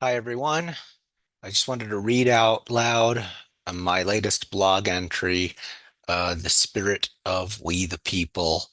Hi, everyone. I just wanted to read out loud my latest blog entry, The Spirit of We the People,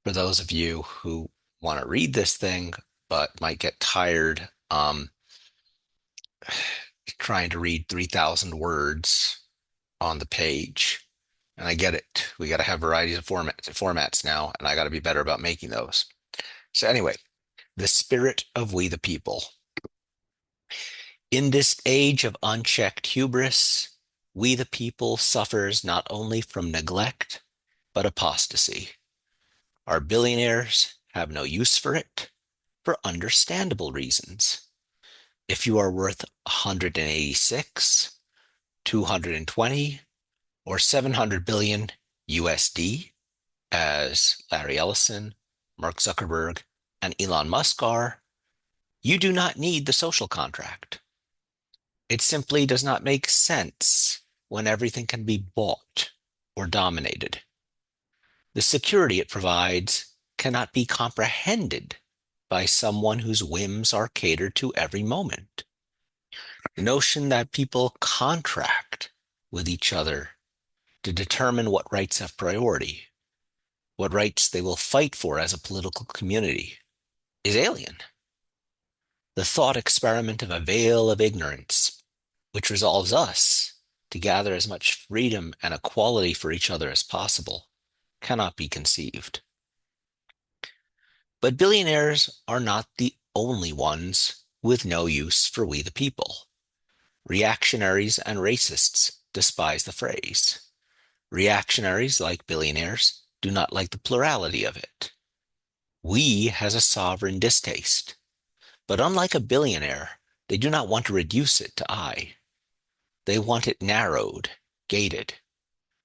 for those of you who want to read this thing but might get tired trying to read 3,000 words on the page. And I get it. We got to have varieties of formats now, and I got to be better about making those. So, anyway, The Spirit of We the People. In this age of unchecked hubris, we the people suffers not only from neglect, but apostasy. Our billionaires have no use for it, for understandable reasons. If you are worth 186, 220, or 700 billion USD, as Larry Ellison, Mark Zuckerberg, and Elon Musk are, you do not need the social contract. It simply does not make sense when everything can be bought or dominated. The security it provides cannot be comprehended by someone whose whims are catered to every moment. The notion that people contract with each other to determine what rights have priority, what rights they will fight for as a political community, is alien. The thought experiment of a veil of ignorance, which resolves us to gather as much freedom and equality for each other as possible, cannot be conceived. But billionaires are not the only ones with no use for we the people. Reactionaries and racists despise the phrase. Reactionaries, like billionaires, do not like the plurality of it. We has a sovereign distaste, but unlike a billionaire, they do not want to reduce it to I. They want it narrowed, gated.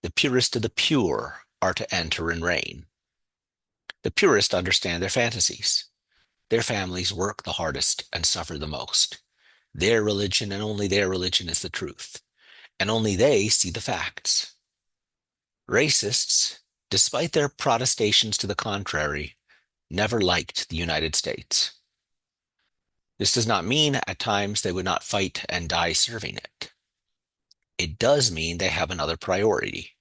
The purest of the pure are to enter and reign. The purest understand their fantasies. Their families work the hardest and suffer the most. Their religion and only their religion is the truth, and only they see the facts. Racists, despite their protestations to the contrary, never liked the United States. This does not mean at times they would not fight and die serving it. It does mean they have another priority.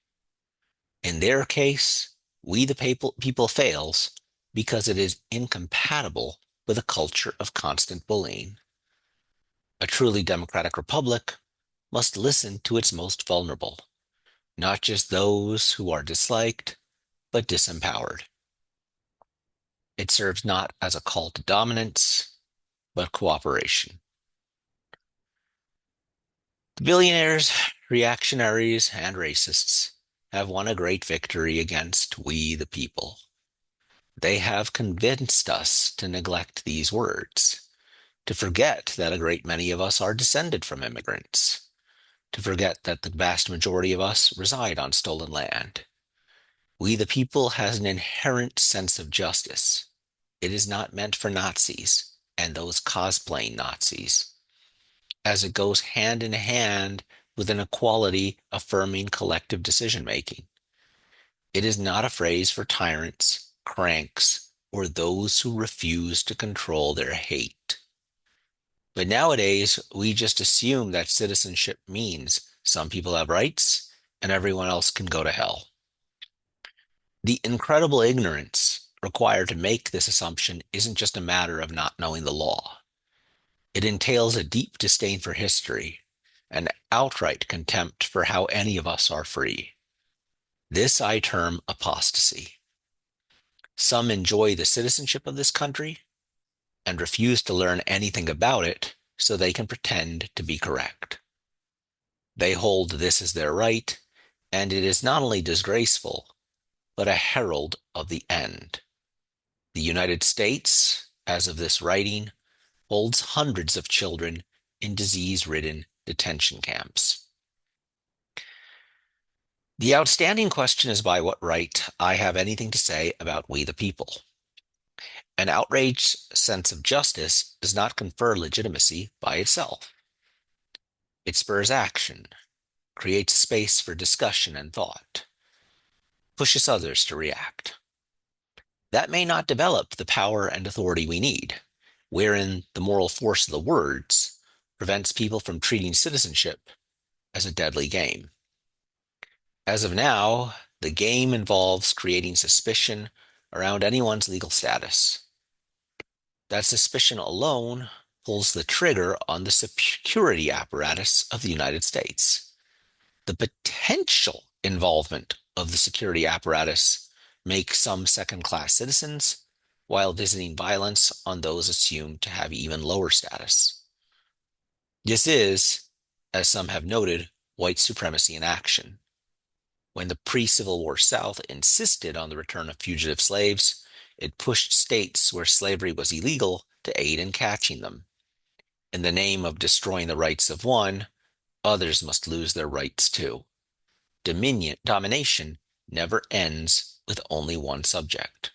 In their case, we the people fails because it is incompatible with a culture of constant bullying. A truly democratic republic must listen to its most vulnerable, not just those who are disliked, but disempowered. It serves not as a call to dominance, but cooperation. The billionaires, reactionaries, and racists have won a great victory against we the people. They have convinced us to neglect these words, to forget that a great many of us are descended from immigrants, to forget that the vast majority of us reside on stolen land. We the people has an inherent sense of justice. It is not meant for Nazis and those cosplaying Nazis, as it goes hand in hand with an equality affirming collective decision making. It is not a phrase for tyrants, cranks, or those who refuse to control their hate. But nowadays, we just assume that citizenship means some people have rights and everyone else can go to hell. The incredible ignorance required to make this assumption isn't just a matter of not knowing the law. It entails a deep disdain for history, an outright contempt for how any of us are free. This I term apostasy. Some enjoy the citizenship of this country and refuse to learn anything about it so they can pretend to be correct. They hold this as their right, and it is not only disgraceful, but a herald of the end. The United States, as of this writing, holds hundreds of children in disease-ridden detention camps. The outstanding question is by what right I have anything to say about we the people. An outraged sense of justice does not confer legitimacy by itself. It spurs action, creates space for discussion and thought, pushes others to react. That may not develop the power and authority we need, wherein the moral force of the words, prevents people from treating citizenship as a deadly game. As of now, the game involves creating suspicion around anyone's legal status. That suspicion alone pulls the trigger on the security apparatus of the United States. The potential involvement of the security apparatus makes some second-class citizens, while visiting violence on those assumed to have even lower status. This is, as some have noted, white supremacy in action. When the pre-Civil War South insisted on the return of fugitive slaves, it pushed states where slavery was illegal to aid in catching them. In the name of destroying the rights of one, others must lose their rights too. Domination never ends with only one subject.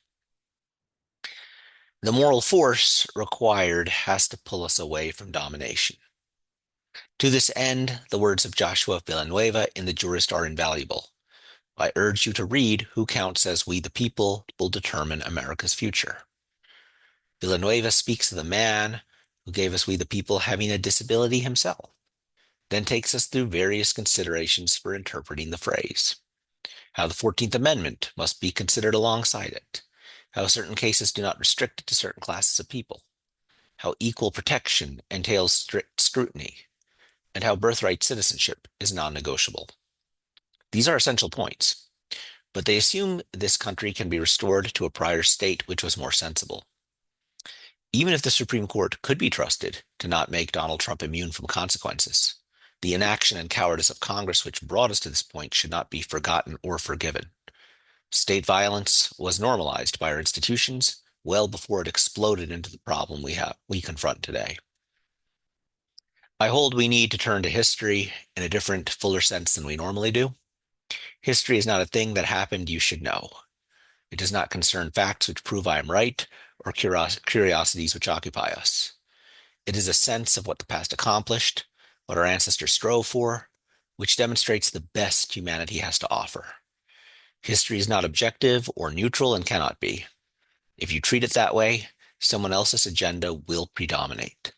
The moral force required has to pull us away from domination. To this end, the words of Joshua Villanueva in The Jurist are invaluable. I urge you to read Who Counts as We the People Will Determine America's Future. Villanueva speaks of the man who gave us We the People having a disability himself, then takes us through various considerations for interpreting the phrase. How the 14th Amendment must be considered alongside it, how certain cases do not restrict it to certain classes of people, how equal protection entails strict scrutiny, and how birthright citizenship is non-negotiable. These are essential points, but they assume this country can be restored to a prior state which was more sensible. Even if the Supreme Court could be trusted to not make Donald Trump immune from consequences, the inaction and cowardice of Congress which brought us to this point should not be forgotten or forgiven. State violence was normalized by our institutions well before it exploded into the problem we confront today. I hold we need to turn to history in a different, fuller sense than we normally do. History is not a thing that happened you should know. It does not concern facts which prove I am right or curiosities which occupy us. It is a sense of what the past accomplished, what our ancestors strove for, which demonstrates the best humanity has to offer. History is not objective or neutral and cannot be. If you treat it that way, someone else's agenda will predominate.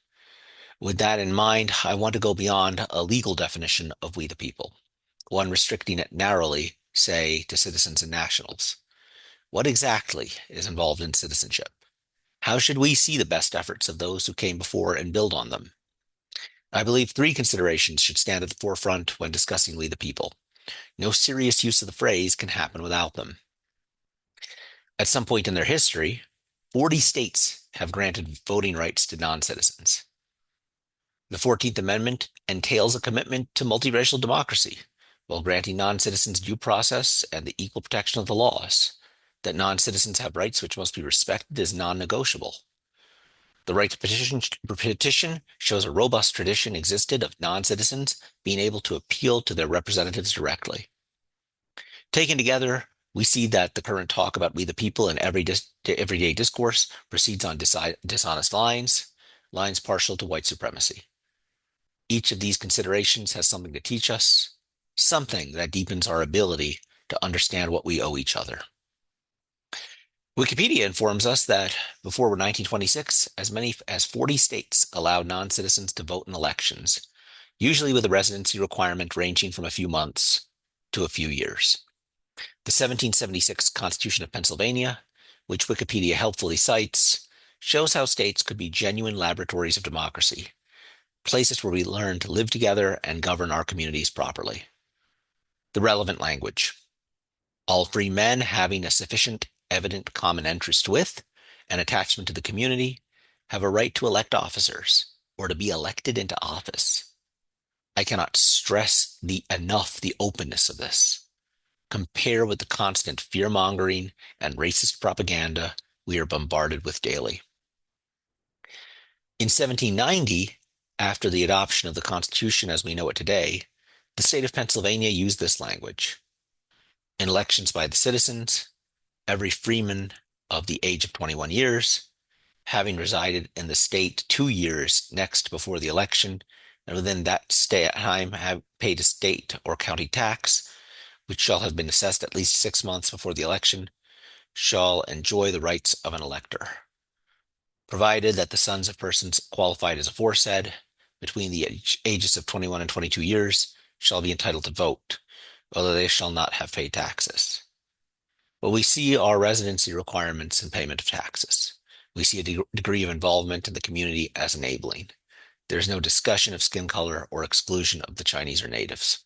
With that in mind, I want to go beyond a legal definition of we the people, one restricting it narrowly, say, to citizens and nationals. What exactly is involved in citizenship? How should we see the best efforts of those who came before and build on them? I believe three considerations should stand at the forefront when discussing we the people. No serious use of the phrase can happen without them. At some point in their history, 40 states have granted voting rights to non-citizens. The 14th Amendment entails a commitment to multiracial democracy, while granting non-citizens due process and the equal protection of the laws. That non-citizens have rights which must be respected is non-negotiable. The right to petition shows a robust tradition existed of non-citizens being able to appeal to their representatives directly. Taken together, we see that the current talk about we the people in everyday discourse proceeds on dishonest lines partial to white supremacy. Each of these considerations has something to teach us, something that deepens our ability to understand what we owe each other. Wikipedia informs us that before 1926, as many as 40 states allowed non-citizens to vote in elections, usually with a residency requirement ranging from a few months to a few years. The 1776 Constitution of Pennsylvania, which Wikipedia helpfully cites, shows how states could be genuine laboratories of democracy, places where we learn to live together and govern our communities properly. The relevant language. All free men having a sufficient evident common interest with and attachment to the community have a right to elect officers or to be elected into office. I cannot stress enough the openness of this. Compare with the constant fear-mongering and racist propaganda we are bombarded with daily. In 1790, after the adoption of the Constitution as we know it today, the state of Pennsylvania used this language. In elections by the citizens, every freeman of the age of 21 years, having resided in the state 2 years next before the election, and within that time have paid a state or county tax, which shall have been assessed at least 6 months before the election, shall enjoy the rights of an elector, provided that the sons of persons qualified as aforesaid between the ages of 21 and 22 years shall be entitled to vote, although they shall not have paid taxes. What we see are residency requirements and payment of taxes. We see a degree of involvement in the community as enabling. There's no discussion of skin color or exclusion of the Chinese or natives.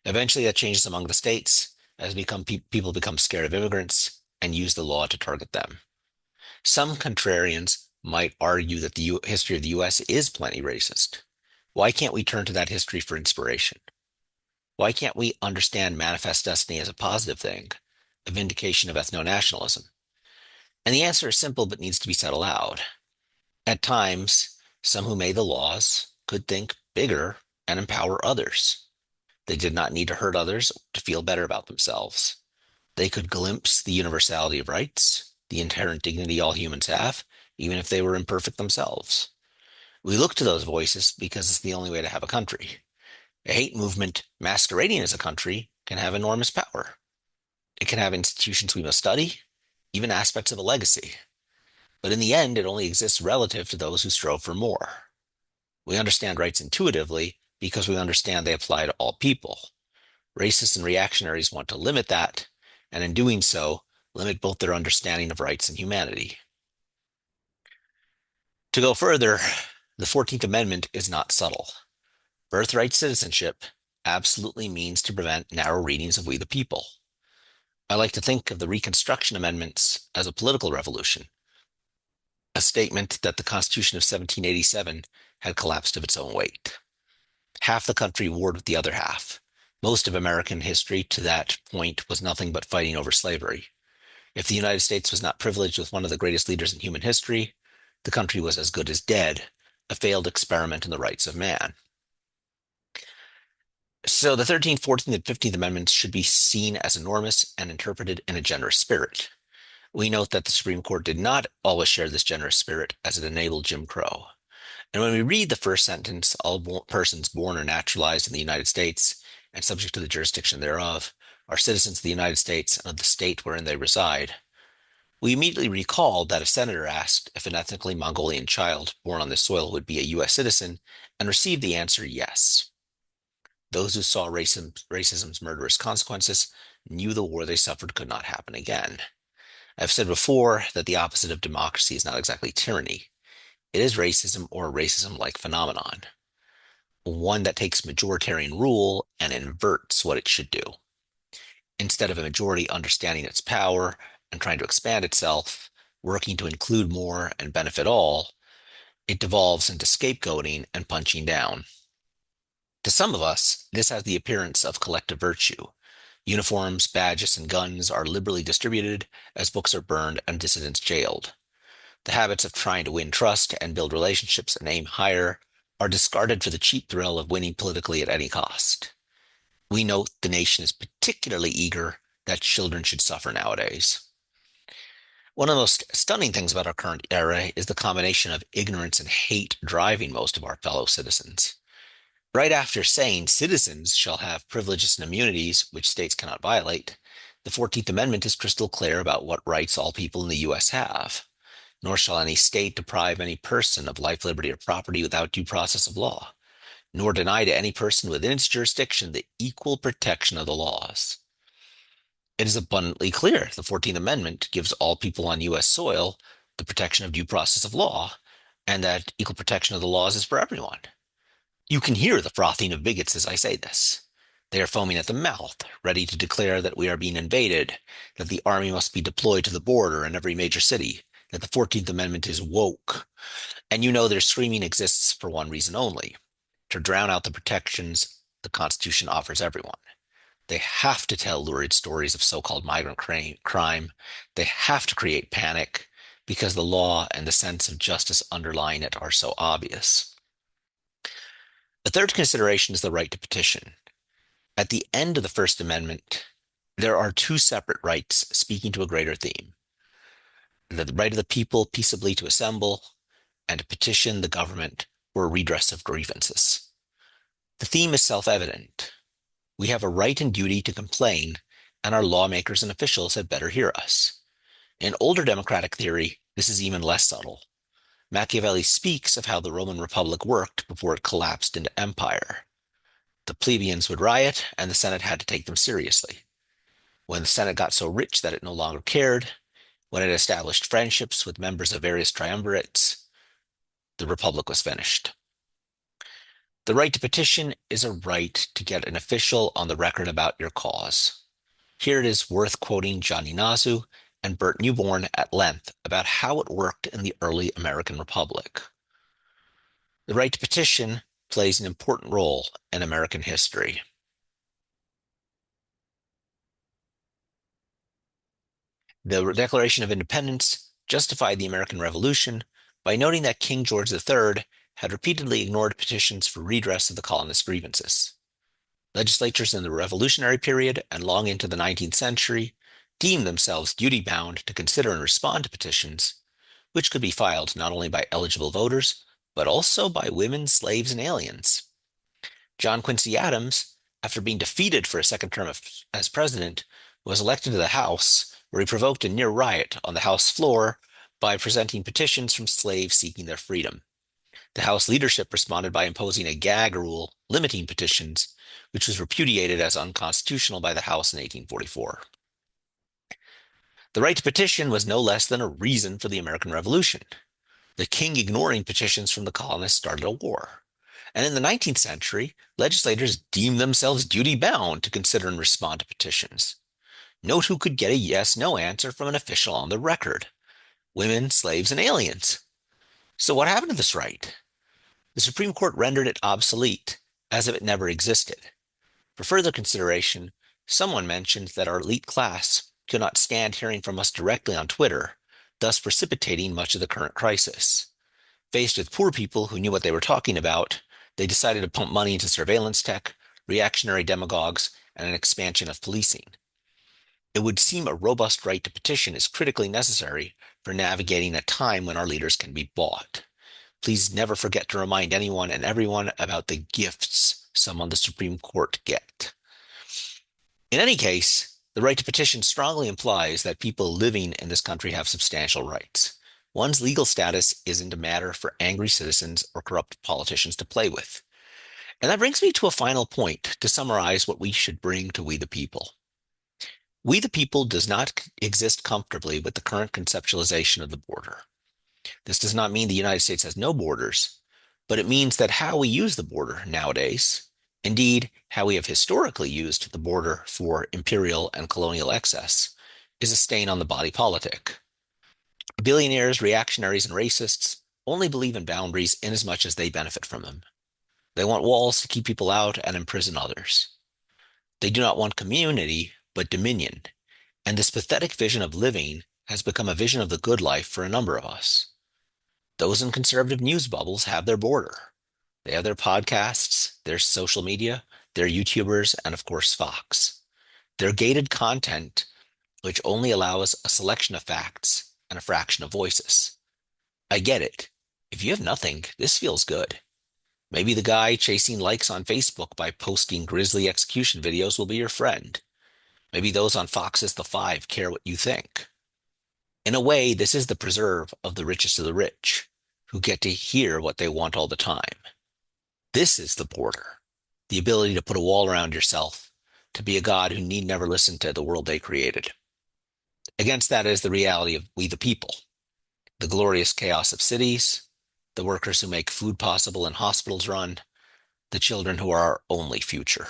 Eventually, that changes among the states as people become scared of immigrants and use the law to target them. Some contrarians might argue that the history of the US is plenty racist. Why can't we turn to that history for inspiration? Why can't we understand manifest destiny as a positive thing, a vindication of ethno-nationalism? And the answer is simple but needs to be said aloud. At times, some who made the laws could think bigger and empower others. They did not need to hurt others to feel better about themselves. They could glimpse the universality of rights, the inherent dignity all humans have, even if they were imperfect themselves. We look to those voices because it's the only way to have a country. A hate movement masquerading as a country can have enormous power. It can have institutions we must study, even aspects of a legacy. But in the end, it only exists relative to those who strove for more. We understand rights intuitively because we understand they apply to all people. Racists and reactionaries want to limit that, and in doing so, limit both their understanding of rights and humanity. To go further, the 14th Amendment is not subtle. Birthright citizenship absolutely means to prevent narrow readings of we the people. I like to think of the Reconstruction Amendments as a political revolution, a statement that the Constitution of 1787 had collapsed of its own weight. Half the country warred with the other half. Most of American history to that point was nothing but fighting over slavery. If the United States was not privileged with one of the greatest leaders in human history, the country was as good as dead, a failed experiment in the rights of man. So the 13th, 14th, and 15th Amendments should be seen as enormous and interpreted in a generous spirit. We note that the Supreme Court did not always share this generous spirit as it enabled Jim Crow. And when we read the first sentence, all persons born or naturalized in the United States and subject to the jurisdiction thereof are citizens of the United States and of the state wherein they reside, we immediately recalled that a senator asked if an ethnically Mongolian child born on this soil would be a U.S. citizen and received the answer yes. Those who saw racism's murderous consequences knew the war they suffered could not happen again. I've said before that the opposite of democracy is not exactly tyranny. It is racism or a racism-like phenomenon, one that takes majoritarian rule and inverts what it should do. Instead of a majority understanding its power and trying to expand itself, working to include more and benefit all, it devolves into scapegoating and punching down. To some of us, this has the appearance of collective virtue. Uniforms, badges, and guns are liberally distributed as books are burned and dissidents jailed. The habits of trying to win trust and build relationships and aim higher are discarded for the cheap thrill of winning politically at any cost. We note the nation is particularly eager that children should suffer nowadays. One of the most stunning things about our current era is the combination of ignorance and hate driving most of our fellow citizens. Right after saying citizens shall have privileges and immunities which states cannot violate, the 14th Amendment is crystal clear about what rights all people in the U.S. have. Nor shall any state deprive any person of life, liberty, or property without due process of law, nor deny to any person within its jurisdiction the equal protection of the laws. It is abundantly clear the 14th Amendment gives all people on U.S. soil the protection of due process of law, and that equal protection of the laws is for everyone. You can hear the frothing of bigots as I say this. They are foaming at the mouth, ready to declare that we are being invaded, that the army must be deployed to the border in every major city, that the 14th Amendment is woke. And you know their screaming exists for one reason only, to drown out the protections the Constitution offers everyone. They have to tell lurid stories of so-called migrant crime. They have to create panic because the law and the sense of justice underlying it are so obvious. The third consideration is the right to petition. At the end of the First Amendment, there are two separate rights speaking to a greater theme. The right of the people peaceably to assemble and to petition the government for a redress of grievances. The theme is self-evident. We have a right and duty to complain, and our lawmakers and officials had better hear us. In older democratic theory, this is even less subtle. Machiavelli speaks of how the Roman Republic worked before it collapsed into empire. The plebeians would riot, and the Senate had to take them seriously. When the Senate got so rich that it no longer cared, when it established friendships with members of various triumvirates, the Republic was finished. The right to petition is a right to get an official on the record about your cause. Here it is worth quoting Johnny Nasu and Bert Newborn at length about how it worked in the early American Republic. The right to petition plays an important role in American history. The Declaration of Independence justified the American Revolution by noting that King George III had repeatedly ignored petitions for redress of the colonists' grievances. Legislatures in the Revolutionary period and long into the 19th century deemed themselves duty-bound to consider and respond to petitions, which could be filed not only by eligible voters, but also by women, slaves, and aliens. John Quincy Adams, after being defeated for a second term as president, was elected to the House, where he provoked a near riot on the House floor by presenting petitions from slaves seeking their freedom. The House leadership responded by imposing a gag rule limiting petitions, which was repudiated as unconstitutional by the House in 1844. The right to petition was no less than a reason for the American Revolution. The king ignoring petitions from the colonists started a war. And in the 19th century, legislators deemed themselves duty-bound to consider and respond to petitions. Note who could get a yes-no answer from an official on the record: women, slaves, and aliens. So what happened to this right? The Supreme Court rendered it obsolete, as if it never existed. For further consideration, someone mentioned that our elite class could not stand hearing from us directly on Twitter, thus precipitating much of the current crisis. Faced with poor people who knew what they were talking about, they decided to pump money into surveillance tech, reactionary demagogues, and an expansion of policing. It would seem a robust right to petition is critically necessary for navigating a time when our leaders can be bought. Please never forget to remind anyone and everyone about the gifts some on the Supreme Court get. In any case, the right to petition strongly implies that people living in this country have substantial rights. One's legal status isn't a matter for angry citizens or corrupt politicians to play with. And that brings me to a final point to summarize what we should bring to We the People. We the People does not exist comfortably with the current conceptualization of the border. This does not mean the United States has no borders, but it means that how we use the border nowadays, indeed, how we have historically used the border for imperial and colonial excess, is a stain on the body politic. Billionaires, reactionaries, and racists only believe in boundaries inasmuch as they benefit from them. They want walls to keep people out and imprison others. They do not want community, but dominion. And this pathetic vision of living has become a vision of the good life for a number of us. Those in conservative news bubbles have their border. They have their podcasts, their social media, their YouTubers, and of course, Fox. Their gated content, which only allows a selection of facts and a fraction of voices. I get it. If you have nothing, this feels good. Maybe the guy chasing likes on Facebook by posting grisly execution videos will be your friend. Maybe those on Fox's The Five care what you think. In a way, this is the preserve of the richest of the rich, who get to hear what they want all the time. This is the border, the ability to put a wall around yourself, to be a God who need never listen to the world they created. Against that is the reality of We the People, the glorious chaos of cities, the workers who make food possible and hospitals run, the children who are our only future.